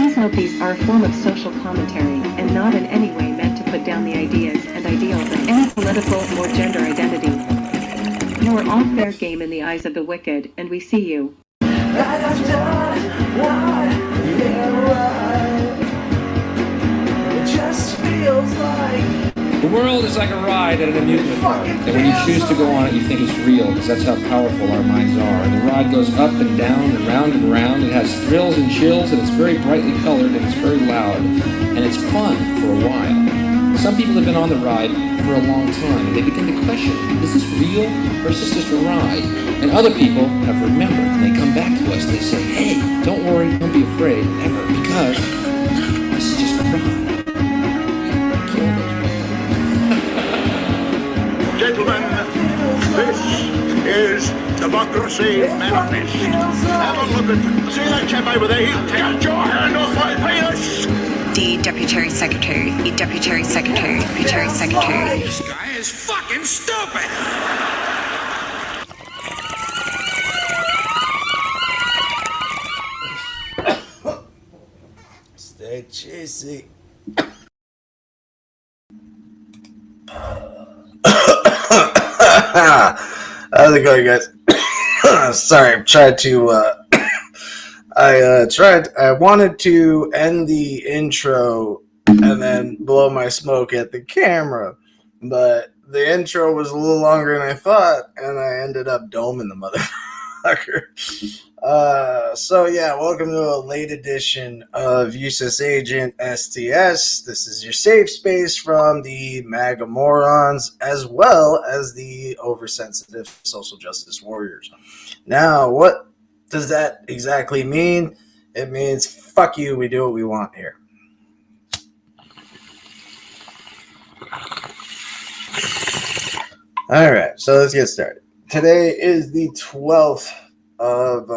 Please note these are a form of social commentary and not in any way meant to put down the ideas and ideals of any political or gender identity. You are all fair game in the eyes of the wicked, and we see you. It just feels like the world is like a ride at an amusement park, and when you choose to go on it, you think it's real, because that's how powerful our minds are. The ride goes up and down and round and round. It has thrills and chills, and it's very brightly colored, and it's very loud, and it's fun for a while. Some people have been on the ride for a long time, and they begin to question, is this real, or is this just a ride? And other people have remembered, and they come back to us, they say, hey, don't worry, don't be afraid, ever, because this is just a ride. Gentlemen, this is democracy manifest. Have a look at, see that chap over there? He'll take your hand off my penis. The Deputy Secretary, the Deputy Secretary, Deputy Secretary. This guy is fucking stupid. stay cheesy. How's it going, guys? Sorry, I'm trying to I wanted to end the intro and then blow my smoke at the camera, but the intro was a little longer than I thought, and I ended up doming the motherfucker. So yeah, welcome to a late edition of Useless Agent STS. This is your safe space from the MAGA morons as well as the oversensitive social justice warriors. Now, what does that exactly mean? It means fuck you, we do what we want here. All right, so let's get started. Today is the 12th of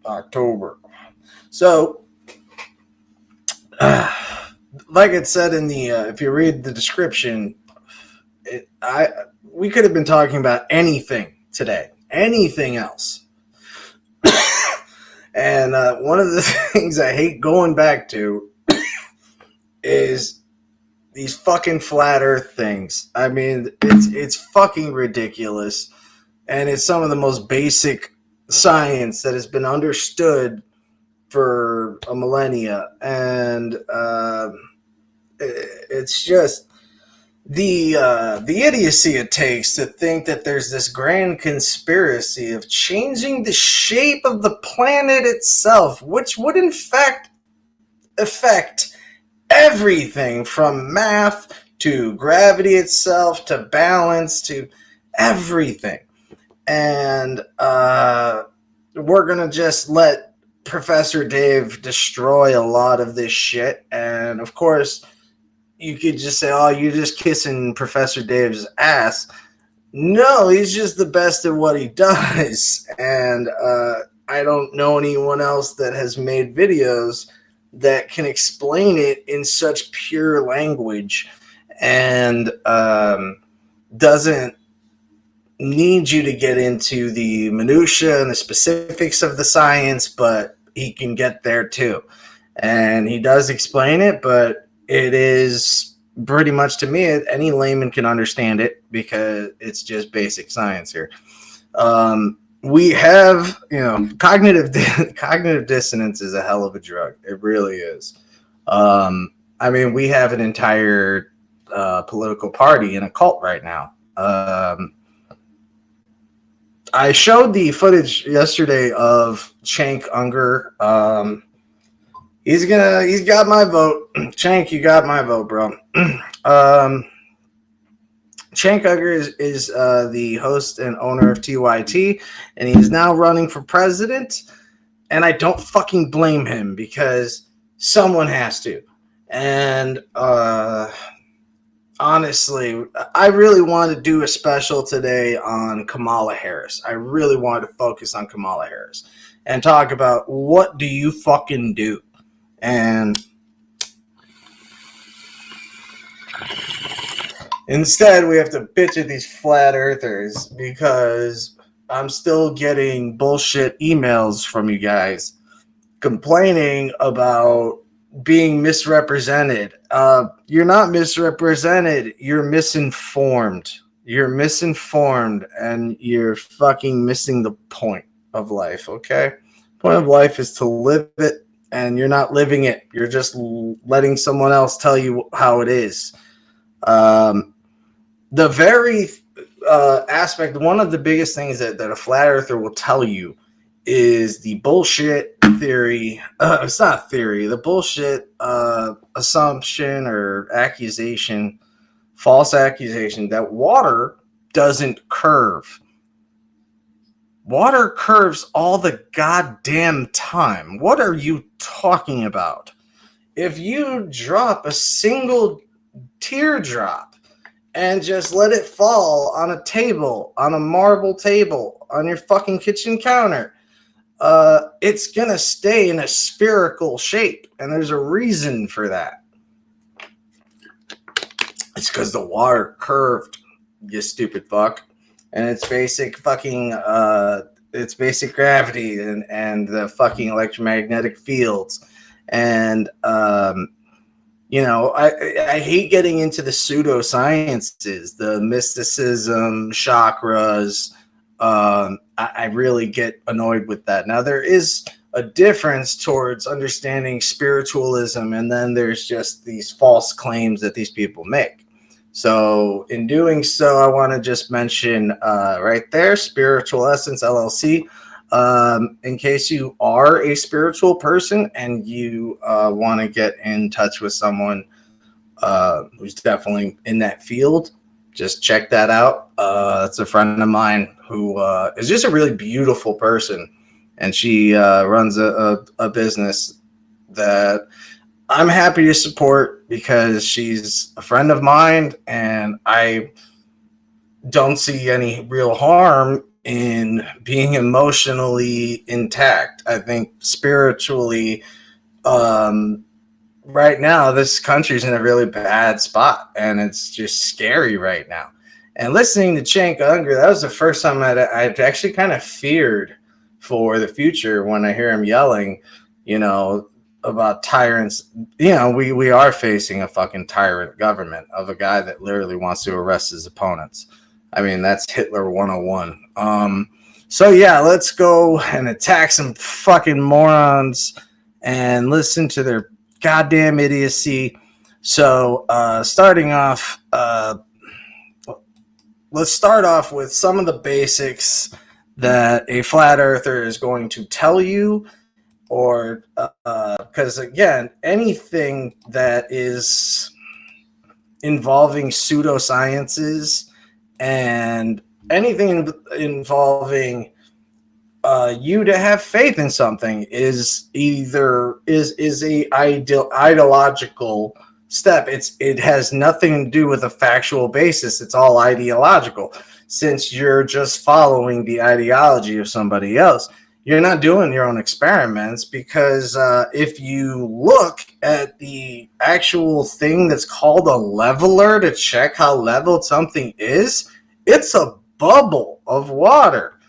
October. So, like it said in the, if you read the description, we could have been talking about anything today, anything else. And one of the things I hate going back to is these fucking flat earth things. I mean, it's fucking ridiculous. And it's some of the most basic science that has been understood for a millennia. And it's just the idiocy it takes to think that there's this grand conspiracy of changing the shape of the planet itself, which would in fact affect everything from math to gravity itself to balance to everything. And we're going to just let Professor Dave destroy a lot of this shit. And of course, you could just say, oh, you're just kissing Professor Dave's ass. No, he's just the best at what he does. And I don't know anyone else that has made videos that can explain it in such pure language and doesn't need you to get into the minutia and the specifics of the science, but he can get there too. And he does explain it, but it is pretty much, to me, any layman can understand it because it's just basic science here. We have, cognitive dissonance is a hell of a drug. It really is. I mean, we have an entire political party in a cult right now. I showed the footage yesterday of Cenk Unger. He's got my vote. Cenk, you got my vote, bro. Cenk Unger is the host and owner of TYT, and he's now running for president. And I don't fucking blame him because someone has to. And honestly, I really wanted to do a special today on Kamala Harris. I really wanted to focus on Kamala Harris and talk about what do you fucking do. And instead, we have to bitch at these flat earthers because I'm still getting bullshit emails from you guys complaining about being misrepresented. You're not misrepresented. You're misinformed. You're misinformed, and you're fucking missing the point of life. Okay, point of life is to live it, and you're not living it. You're just letting someone else tell you how it is. Um, the very aspect, one of the biggest things that a flat earther will tell you is the bullshit theory. It's not theory, the bullshit assumption or accusation, false accusation that water doesn't curve. Water curves all the goddamn time. What are you talking about? If you drop a single teardrop and just let it fall on a table, on a marble table, on your fucking kitchen counter, it's gonna stay in a spherical shape, and there's a reason for that. It's because the water curved, you stupid fuck, and it's basic fucking it's basic gravity and the fucking electromagnetic fields, and you know, I hate getting into the pseudosciences, the mysticism, chakras. I really get annoyed with that. Now, there is a difference towards understanding spiritualism, and then there's just these false claims that these people make. So, in doing so, I want to just mention right there, Spiritual Essence LLC. In case you are a spiritual person and you want to get in touch with someone who's definitely in that field, just check that out. That's a friend of mine who is just a really beautiful person, and she runs a business that I'm happy to support because she's a friend of mine, and I don't see any real harm in being emotionally intact. I think spiritually, right now, this country's in a really bad spot, and it's just scary right now. And listening to Cenk Uygur, that was the first time I'd actually kind of feared for the future when I hear him yelling, you know, about tyrants. You know, we are facing a fucking tyrant government of a guy that literally wants to arrest his opponents. I mean, that's Hitler 101. So yeah, let's go and attack some fucking morons and listen to their goddamn idiocy. So starting off, let's start off with some of the basics that a flat earther is going to tell you, or because again, anything that is involving pseudosciences and anything involving you to have faith in something is either is a ideological step. It has nothing to do with a factual basis. It's all ideological. Since you're just following the ideology of somebody else, you're not doing your own experiments, because if you look at the actual thing that's called a leveler to check how leveled something is, it's a bubble of water.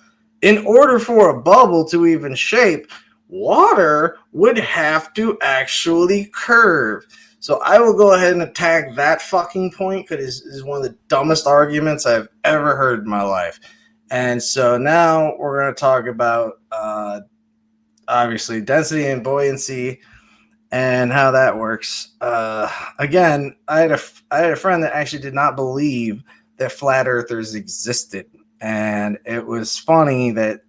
In order for a bubble to even shape, water would have to actually curve. So I will go ahead and attack that fucking point, because it's one of the dumbest arguments I've ever heard in my life. And so now we're going to talk about, obviously, density and buoyancy and how that works. Again, I had a friend that actually did not believe that flat earthers existed. And it was funny that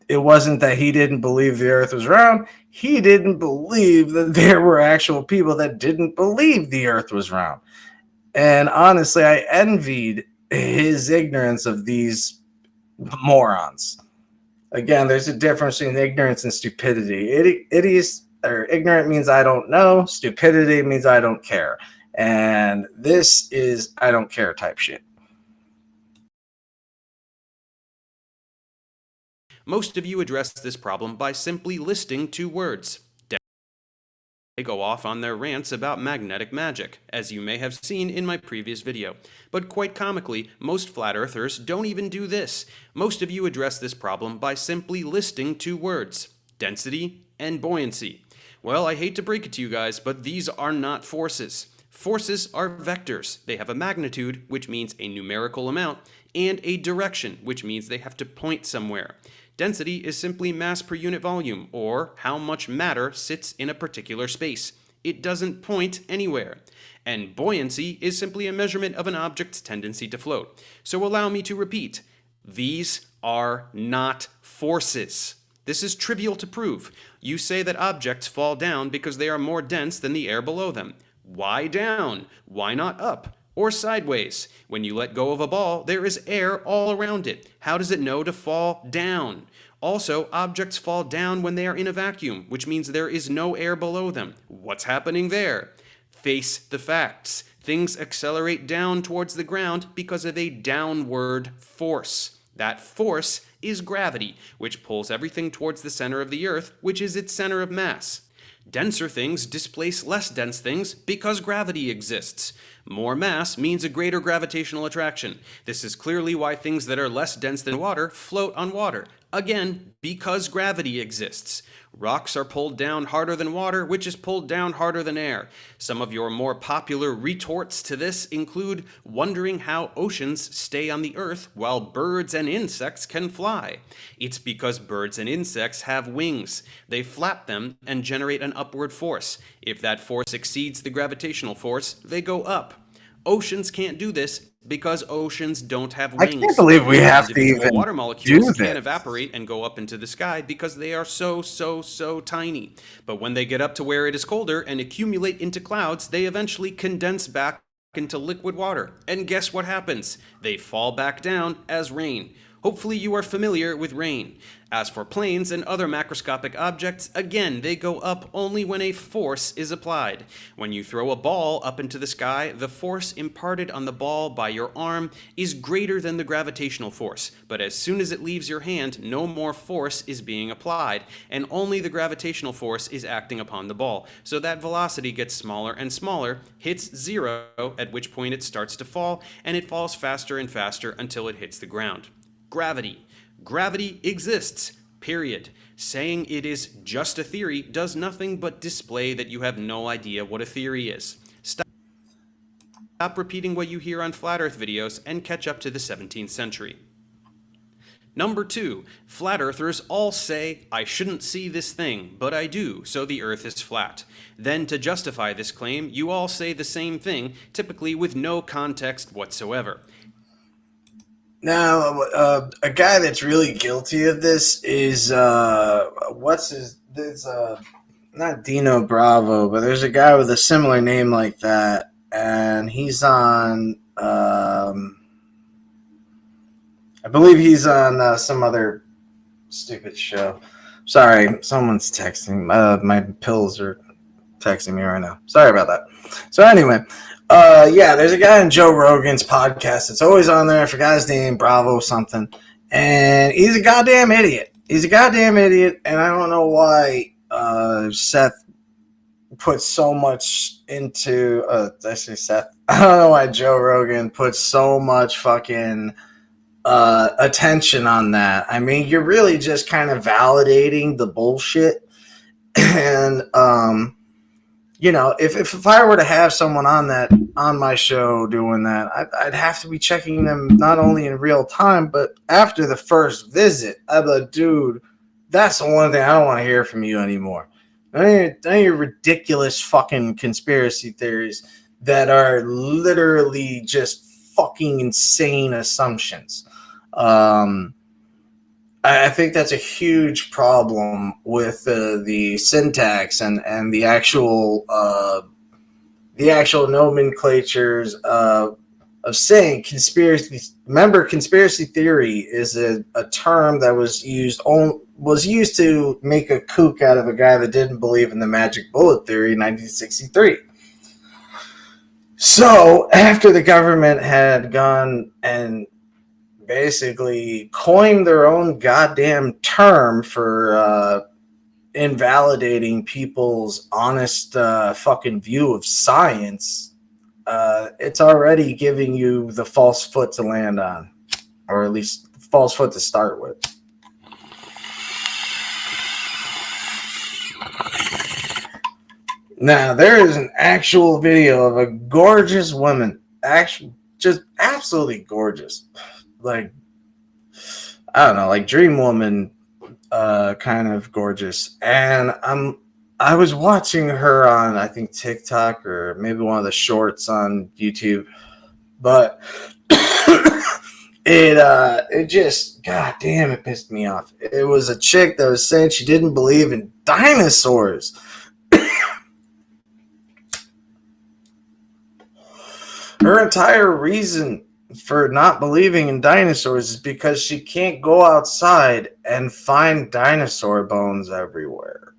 it wasn't that he didn't believe the earth was round. He didn't believe that there were actual people that didn't believe the earth was round. And honestly, I envied his ignorance of these morons. Again, there's a difference between ignorance and stupidity. Ignorant means I don't know. Stupidity means I don't care. And this is I don't care type shit. Most of you address this problem by simply listing two words. They go off on their rants about magnetic magic, as you may have seen in my previous video. But quite comically, most flat earthers don't even do this. Most of you address this problem by simply listing two words. density and buoyancy. Well, I hate to break it to you guys, but these are not forces. Forces are vectors. They have a magnitude, which means a numerical amount, and a direction, which means they have to point somewhere. Density is simply mass per unit volume, or how much matter sits in a particular space. It doesn't point anywhere. And buoyancy is simply a measurement of an object's tendency to float. So allow me to repeat. These are not forces. This is trivial to prove. You say that objects fall down because they are more dense than the air below them. Why down? Why not up? Or sideways? When you let go of a ball, there is air all around it. How does it know to fall down? Also, objects fall down when they are in a vacuum, which means there is no air below them. What's happening there? Face the facts. Things accelerate down towards the ground because of a downward force. That force is gravity, which pulls everything towards the center of the Earth, which is its center of mass. Denser things displace less dense things because gravity exists. More mass means a greater gravitational attraction. This is clearly why things that are less dense than water float on water. Again, because gravity exists. Rocks are pulled down harder than water, which is pulled down harder than air. Some of your more popular retorts to this include wondering how oceans stay on the Earth while birds and insects can fly. It's because birds and insects have wings. They flap them and generate an upward force. If that force exceeds the gravitational force, they go up. Oceans can't do this because oceans don't have wings. I can't believe we have to Individual even water molecules do can't this. evaporate and go up into the sky because they are so tiny. But when they get up to where it is colder and accumulate into clouds, they eventually condense back into liquid water. And guess what happens? They fall back down as rain. Hopefully you are familiar with rain. As for planes and other macroscopic objects, again, they go up only when a force is applied. When you throw a ball up into the sky, the force imparted on the ball by your arm is greater than the gravitational force. But as soon as it leaves your hand, no more force is being applied, and only the gravitational force is acting upon the ball. So that velocity gets smaller and smaller, hits zero, at which point it starts to fall, and it falls faster and faster until it hits the ground. Gravity. Gravity exists, period. Saying it is just a theory does nothing but display that you have no idea what a theory is. Stop repeating what you hear on Flat Earth videos and catch up to the 17th century. Number 2, Flat Earthers all say, I shouldn't see this thing, but I do, so the Earth is flat. Then to justify this claim, you all say the same thing, typically with no context whatsoever. Now, a guy that's really guilty of this is not Dino Bravo, but there's a guy with a similar name like that, and he's on I believe he's on some other stupid show. Sorry, someone's texting. My pills are texting me right now. Sorry about that. So anyway, there's a guy on Joe Rogan's podcast. It's always on there. I forgot his name, Bravo something. And he's a goddamn idiot. And I don't know why Seth puts so much into Seth. I don't know why Joe Rogan puts so much fucking attention on that. I mean, you're really just kind of validating the bullshit. And if I were to have someone on my show doing that, I'd have to be checking them not only in real time, but after the first visit. I'd be like, dude, that's the one thing I don't want to hear from you anymore. None of your ridiculous fucking conspiracy theories that are literally just fucking insane assumptions. I think that's a huge problem with the syntax and the actual nomenclatures of saying conspiracy. Remember, conspiracy theory is a term that was used to make a kook out of a guy that didn't believe in the magic bullet theory in 1963. So after the government had gone and basically coined their own goddamn term for invalidating people's honest fucking view of science, it's already giving you the false foot to land on, or at least false foot to start with. Now there is an actual video of a gorgeous woman, actually just absolutely gorgeous, like I don't know, like dream woman, kind of gorgeous. And I was watching her on I think TikTok or maybe one of the shorts on YouTube, but it just god damn it pissed me off. It was a chick that was saying she didn't believe in dinosaurs. Her entire reason for not believing in dinosaurs is because she can't go outside and find dinosaur bones everywhere.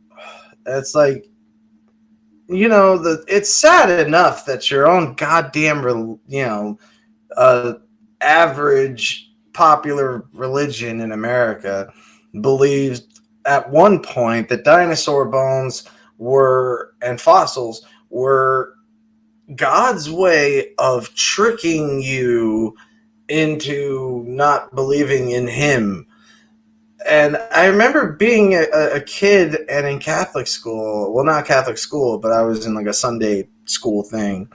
It's like, it's sad enough that your own goddamn, uh, average popular religion in America believed at one point that dinosaur bones were and fossils were God's way of tricking you into not believing in Him. And I remember being a kid and in Catholic school. Well, not Catholic school, but I was in like a Sunday school thing.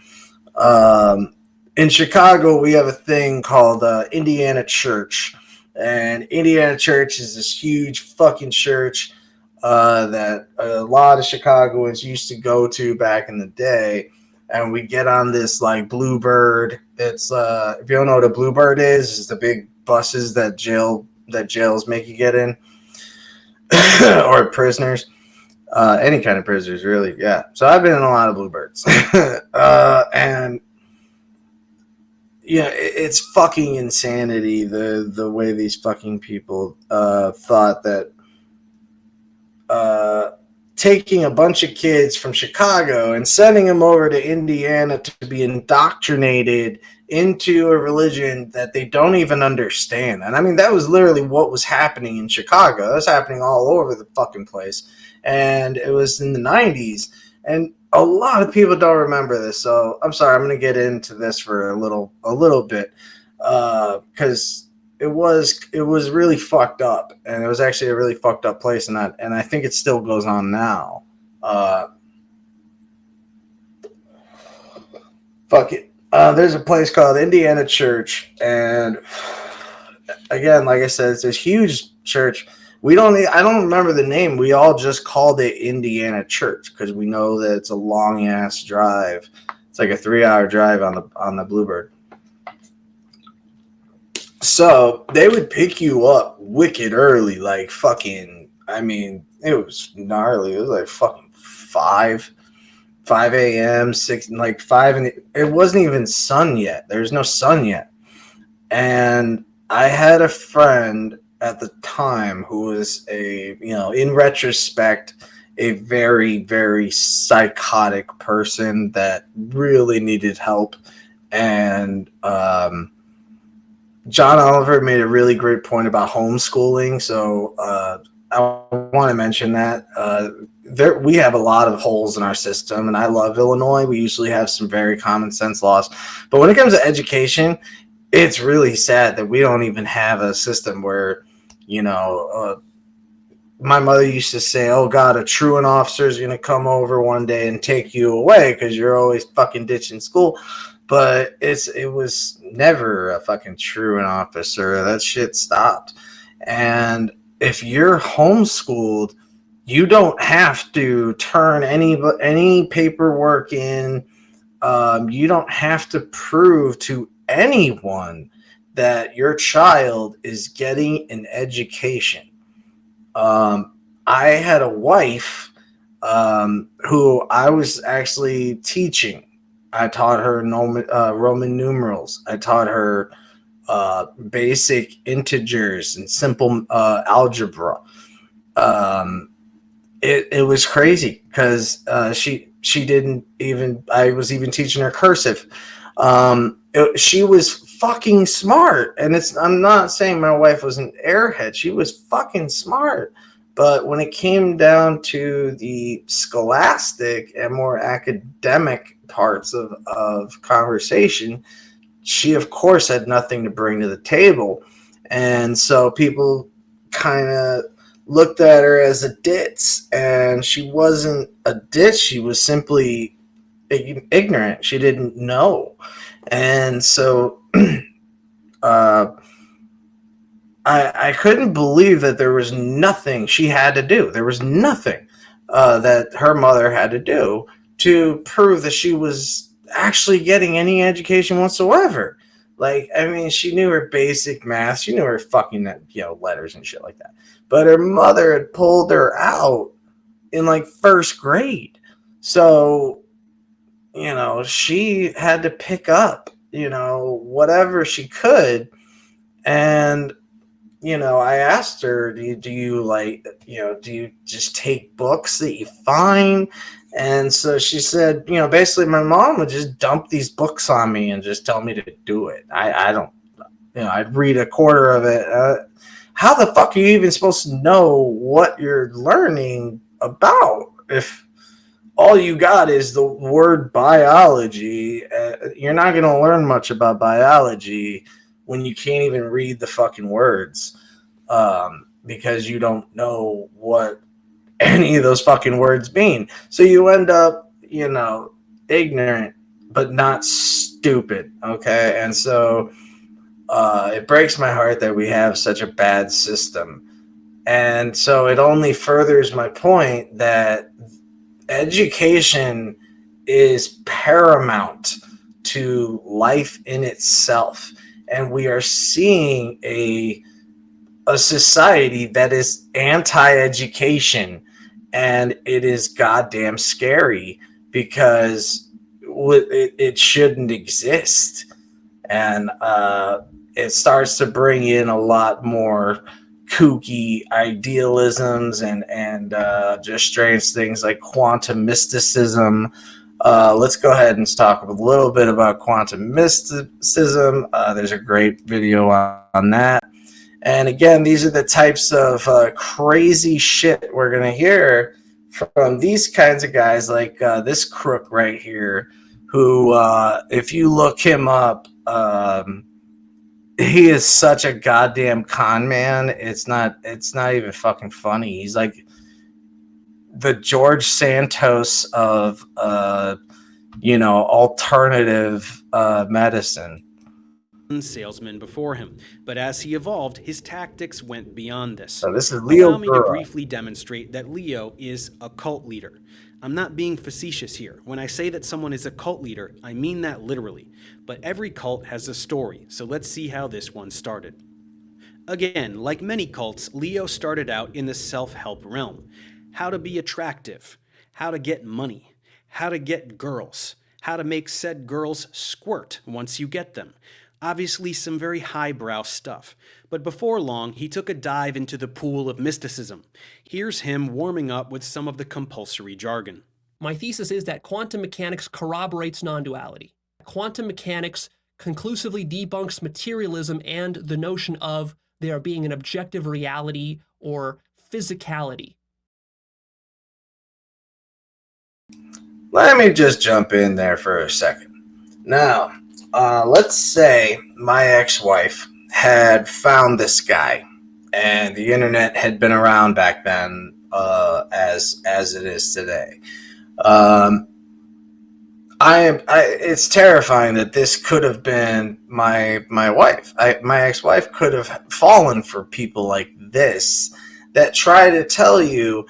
In Chicago, we have a thing called Indiana Church. And Indiana Church is this huge fucking church that a lot of Chicagoans used to go to back in the day. And we get on this like Bluebird. It's if you don't know what a Bluebird is, it's the big buses that jails make you get in, or prisoners, any kind of prisoners, really. Yeah. So I've been in a lot of Bluebirds, and yeah, it's fucking insanity the way these fucking people thought that taking a bunch of kids from Chicago and sending them over to Indiana to be indoctrinated into a religion that they don't even understand. And I mean, that was literally what was happening in Chicago. That was happening all over the fucking place. And it was in the 90s. And a lot of people don't remember this. So I'm sorry, I'm going to get into this for a little bit. Because it was really fucked up, and it was actually a really fucked up place, and I think it still goes on now. Fuck it. There's a place called Indiana Church, and again, like I said, it's this huge church. I don't remember the name. We all just called it Indiana Church because we know that it's a long ass drive. It's like a 3-hour drive on the Bluebird. So they would pick you up wicked early, like fucking. I mean, it was gnarly. It was like fucking 5 a.m., 6, like 5, and it wasn't even sun yet. There's no sun yet, and I had a friend at the time who was in retrospect, a very, very psychotic person that really needed help, and John Oliver made a really great point about homeschooling. So I want to mention that we have a lot of holes in our system, and I love Illinois. We usually have some very common sense laws. But when it comes to education, it's really sad that we don't even have a system where, my mother used to say, oh, God, a truant officer is going to come over one day and take you away because you're always fucking ditching school. But it was never a fucking truant officer. That shit stopped. And if you're homeschooled, you don't have to turn any paperwork in. You don't have to prove to anyone that your child is getting an education. I had a wife who I was actually teaching. I taught her Roman numerals. I taught her basic integers and simple algebra. It was crazy because she didn't even. I was even teaching her cursive. She was fucking smart, and I'm not saying my wife was an airhead. She was fucking smart. But when it came down to the scholastic and more academic parts of conversation, she, of course, had nothing to bring to the table. And so people kind of looked at her as a ditz, and she wasn't a ditz. She was simply ignorant. She didn't know. And so uh, I couldn't believe that there was nothing she had to do. There was nothing that her mother had to do to prove that she was actually getting any education whatsoever. Like, I mean, she knew her basic math. She knew her fucking, letters and shit like that. But her mother had pulled her out in like first grade. So, she had to pick up, whatever she could. And I asked her, do you like, do you just take books that you find? And so she said, basically my mom would just dump these books on me and just tell me to do it. I don't, I'd read a quarter of it. How the fuck are you even supposed to know what you're learning about if all you got is the word biology? You're not going to learn much about biology when you can't even read the fucking words, because you don't know what any of those fucking words mean. So you end up, ignorant, but not stupid. Okay. And so it breaks my heart that we have such a bad system. And so it only furthers my point that education is paramount to life in itself. And we are seeing a society that is anti-education, and it is goddamn scary because it shouldn't exist. And it starts to bring in a lot more kooky idealisms and just strange things like quantum mysticism. Let's go ahead and talk a little bit about quantum mysticism. There's a great video on that. And again, these are the types of crazy shit we're going to hear from these kinds of guys, like this crook right here, who, if you look him up, he is such a goddamn con man. It's not even fucking funny. He's like the George Santos of, alternative medicine. Salesman before him, but as he evolved, his tactics went beyond this. So this is Leo Allow me to Burrow. briefly demonstrate that Leo is a cult leader. I'm not being facetious here. When I say that someone is a cult leader, I mean that literally. But every cult has a story, so let's see how this one started. Again, like many cults, Leo started out in the self-help realm. How to be attractive, how to get money, how to get girls, how to make said girls squirt once you get them. Obviously some very highbrow stuff, but before long he took a dive into the pool of mysticism. Here's him warming up with some of the compulsory jargon. My thesis is that quantum mechanics corroborates non-duality. Quantum mechanics conclusively debunks materialism and the notion of there being an objective reality or physicality. Let me just jump in there for a second. Now, let's say my ex-wife had found this guy, and the internet had been around back then, as it is today. It's terrifying that this could have been my wife. My ex-wife could have fallen for people like this that try to tell you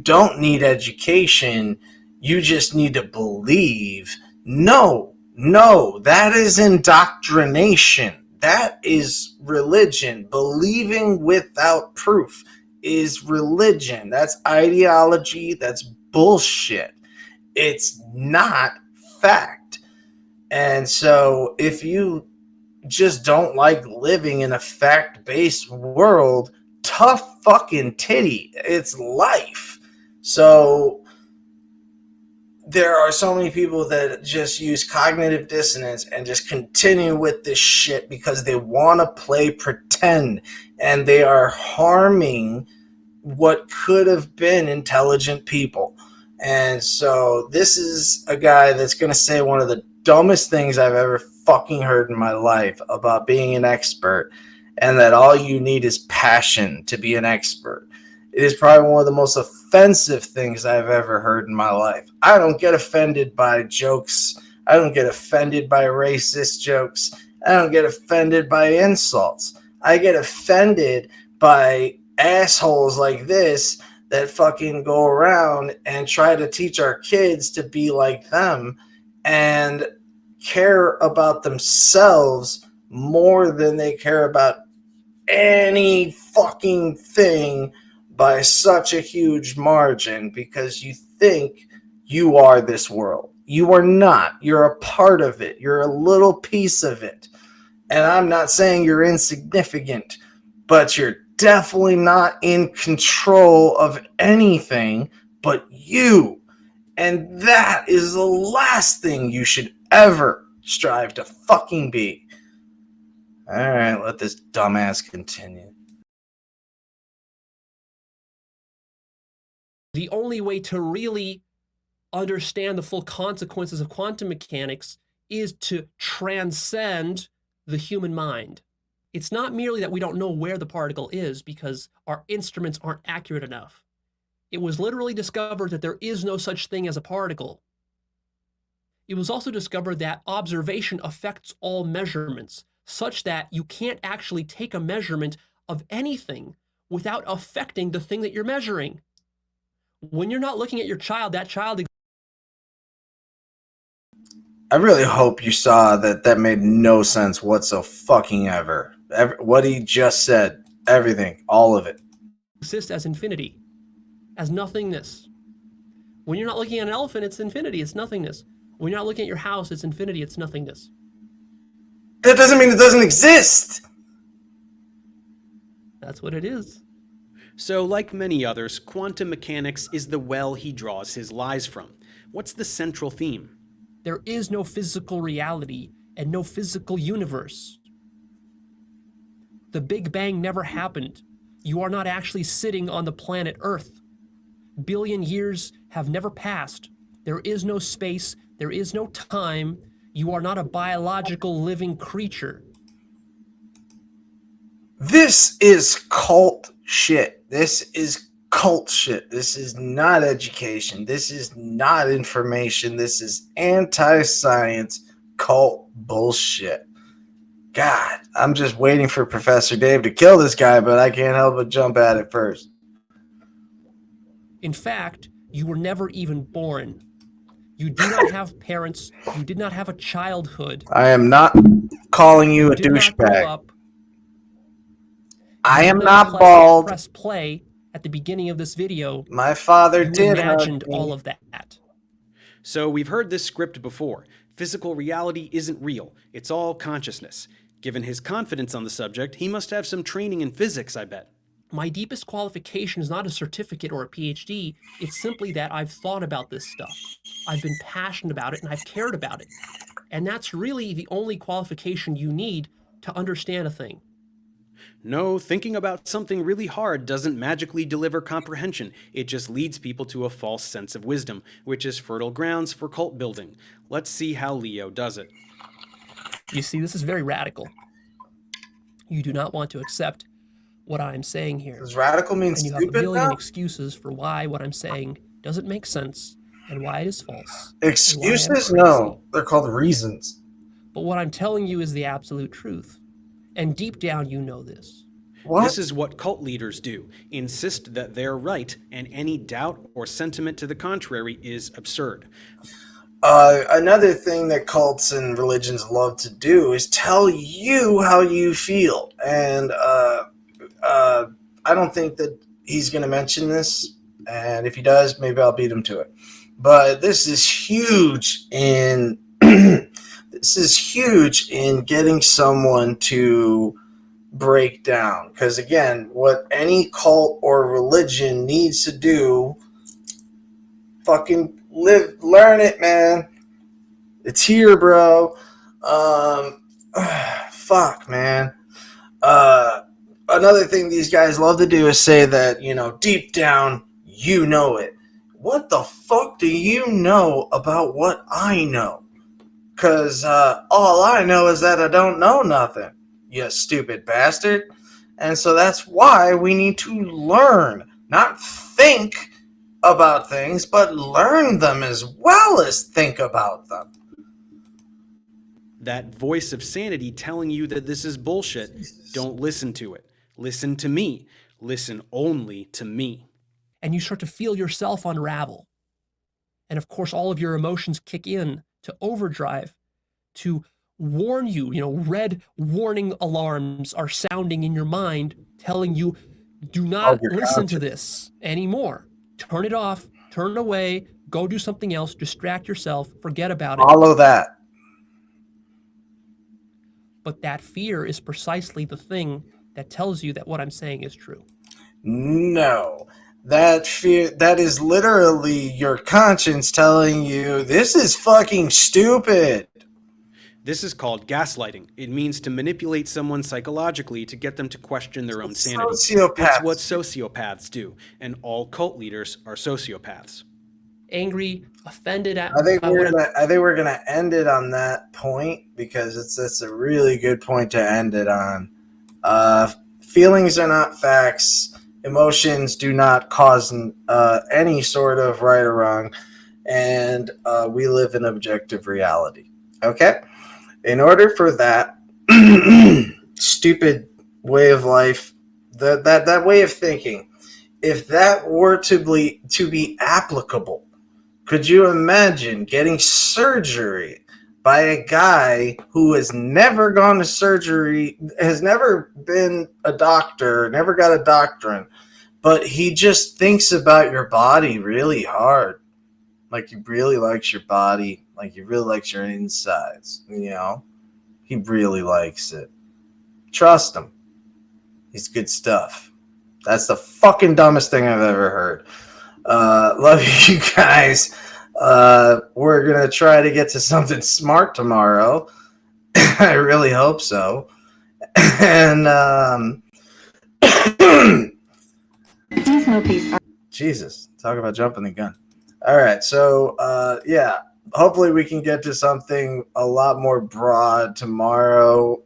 don't need education, you just need to believe. No, that is indoctrination. That is religion. Believing without proof is religion. That's ideology. That's bullshit. It's not fact. And so if you just don't like living in a fact-based world, tough fucking titty. It's life. So there are so many people that just use cognitive dissonance and just continue with this shit because they want to play pretend, and they are harming what could have been intelligent people. And so this is a guy that's going to say one of the dumbest things I've ever fucking heard in my life about being an expert, and that all you need is passion to be an expert. It is probably one of the most offensive things I've ever heard in my life. I don't get offended by jokes. I don't get offended by racist jokes. I don't get offended by insults. I get offended by assholes like this that fucking go around and try to teach our kids to be like them and care about themselves more than they care about any fucking thing by such a huge margin because you think you are this world. You are not. You're a part of it. You're a little piece of it. And I'm not saying you're insignificant, but you're definitely not in control of anything but you. And that is the last thing you should ever strive to fucking be. All right, let this dumbass continue. The only way to really understand the full consequences of quantum mechanics is to transcend the human mind. It's not merely that we don't know where the particle is because our instruments aren't accurate enough. It was literally discovered that there is no such thing as a particle. It was also discovered that observation affects all measurements, such that you can't actually take a measurement of anything without affecting the thing that you're measuring. When you're not looking at your child, that child... I really hope you saw that made no sense whatsoever. What he just said, everything, all of it. Exists as infinity, as nothingness. When you're not looking at an elephant, it's infinity, it's nothingness. When you're not looking at your house, it's infinity, it's nothingness. That doesn't mean it doesn't exist. That's what it is. So, like many others, quantum mechanics is the well he draws his lies from. What's the central theme? There is no physical reality and no physical universe. The Big Bang never happened. You are not actually sitting on the planet Earth. Billion years have never passed. There is no space. There is no time. You are not a biological living creature. This is cult shit. This is cult shit. This is not education. This is not information. This is anti-science cult bullshit. God, I'm just waiting for Professor Dave to kill this guy, but I can't help but jump at it first. In fact, you were never even born. You do not have parents. You did not have a childhood. I am not calling you a did not grow douchebag. up. I You am did not bald. Press play at the beginning of this video. My father You did imagined hug me. all of that. So we've heard this script before. Physical reality isn't real. It's all consciousness. Given his confidence on the subject, he must have some training in physics, I bet. My deepest qualification is not a certificate or a PhD. It's simply that I've thought about this stuff. I've been passionate about it and I've cared about it. And that's really the only qualification you need to understand a thing. No, thinking about something really hard doesn't magically deliver comprehension. It just leads people to a false sense of wisdom, which is fertile grounds for cult building. Let's see how Leo does it. You see, this is very radical. You do not want to accept what I'm saying here. Does radical mean And you have a stupid million now? excuses for why what I'm saying doesn't make sense and why it is false. Excuses? No, they're called reasons. But what I'm telling you is the absolute truth. And deep down, you know this. What? This is what cult leaders do. Insist that they're right, and any doubt or sentiment to the contrary is absurd. Another thing that cults and religions love to do is tell you how you feel. And I don't think that he's going to mention this. And if he does, maybe I'll beat him to it. But this is huge in getting someone to break down. Because again, what any cult or religion needs to do, fucking learn it, man. It's here, bro. Fuck, man. Another thing these guys love to do is say that, deep down, you know it. What the fuck do you know about what I know? Because all I know is that I don't know nothing, you stupid bastard. And so that's why we need to learn Not think about things, but learn them as well as think about them. That voice of sanity telling you that this is bullshit, don't listen to it. Listen to me. Listen only to me. And you start to feel yourself unravel. And of course, all of your emotions kick in to overdrive to warn you. Red warning alarms are sounding in your mind, telling you, do not listen to this anymore. Turn it off, turn away, go do something else, distract yourself, forget about it. Follow that. But that fear is precisely the thing that tells you that what I'm saying is true. No. That fear, that is literally your conscience telling you this is fucking stupid. This is called gaslighting. It means to manipulate someone psychologically to get them to question their own sanity. It's what sociopaths do, and all cult leaders are sociopaths. Angry, offended at. I think we're gonna end it on that point because it's a really good point to end it on. Feelings are not facts. Emotions do not cause any sort of right or wrong, and we live in objective reality. Okay? In order for that stupid way of life, that way of thinking, if that were to be applicable, could you imagine getting surgery by a guy who has never gone to surgery, has never been a doctor, never got a doctorate, but he just thinks about your body really hard? Like he really likes your body, like he really likes your insides, He really likes it. Trust him. He's good stuff. That's the fucking dumbest thing I've ever heard. Love you guys. We're going to try to get to something smart tomorrow. I really hope so. And, Please note these are Jesus, talk about jumping the gun. All right, so, yeah, hopefully we can get to something a lot more broad tomorrow.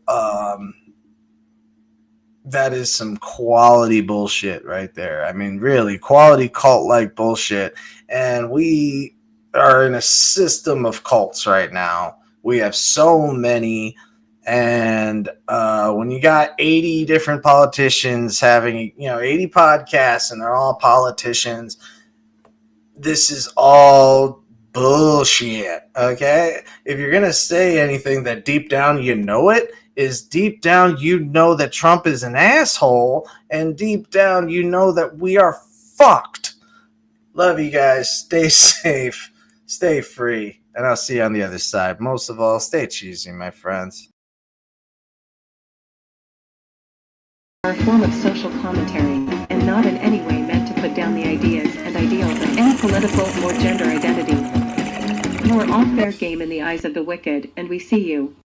That is some quality bullshit right there. I mean, really, quality cult-like bullshit. And we are in a system of cults right now. We have so many. And when you got 80 different politicians having, 80 podcasts and they're all politicians, this is all bullshit, okay? If you're going to say anything that deep down you know it, is deep down you know that Trump is an asshole, and deep down you know that we are fucked. Love you guys. Stay safe. Stay free. And I'll see you on the other side. Most of all, stay cheesy, my friends. a form of social commentary, and not in any way meant to put down the ideas and ideals of any political or gender identity, nor all fair game in the eyes of the wicked, and we see you.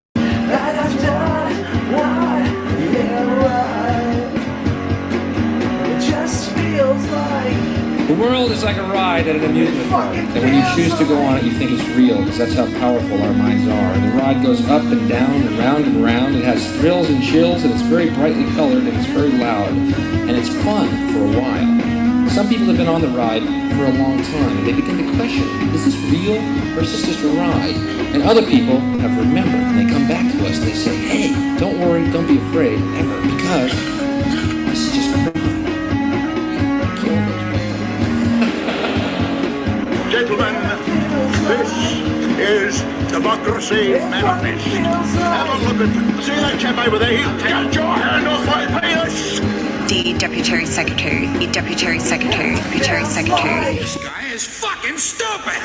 The world is like a ride at an amusement park, and when you choose to go on it, you think it's real, because that's how powerful our minds are. And the ride goes up and down and round and round. It has thrills and chills, and it's very brightly colored, and it's very loud. And it's fun for a while. Some people have been on the ride for a long time, and they begin to question, is this real, or is this just a ride? And other people have remembered, and they come back to us, they say, hey, don't worry, don't be afraid, ever, because this is just a ride. Gentlemen, this is democracy manifest. Have a look at, see that chap over there? He'll take your hand off my penis. The Deputy Secretary, the Deputy Secretary, Deputy Secretary. This guy is fucking stupid.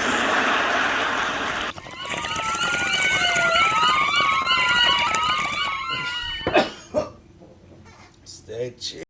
Stay cheesy.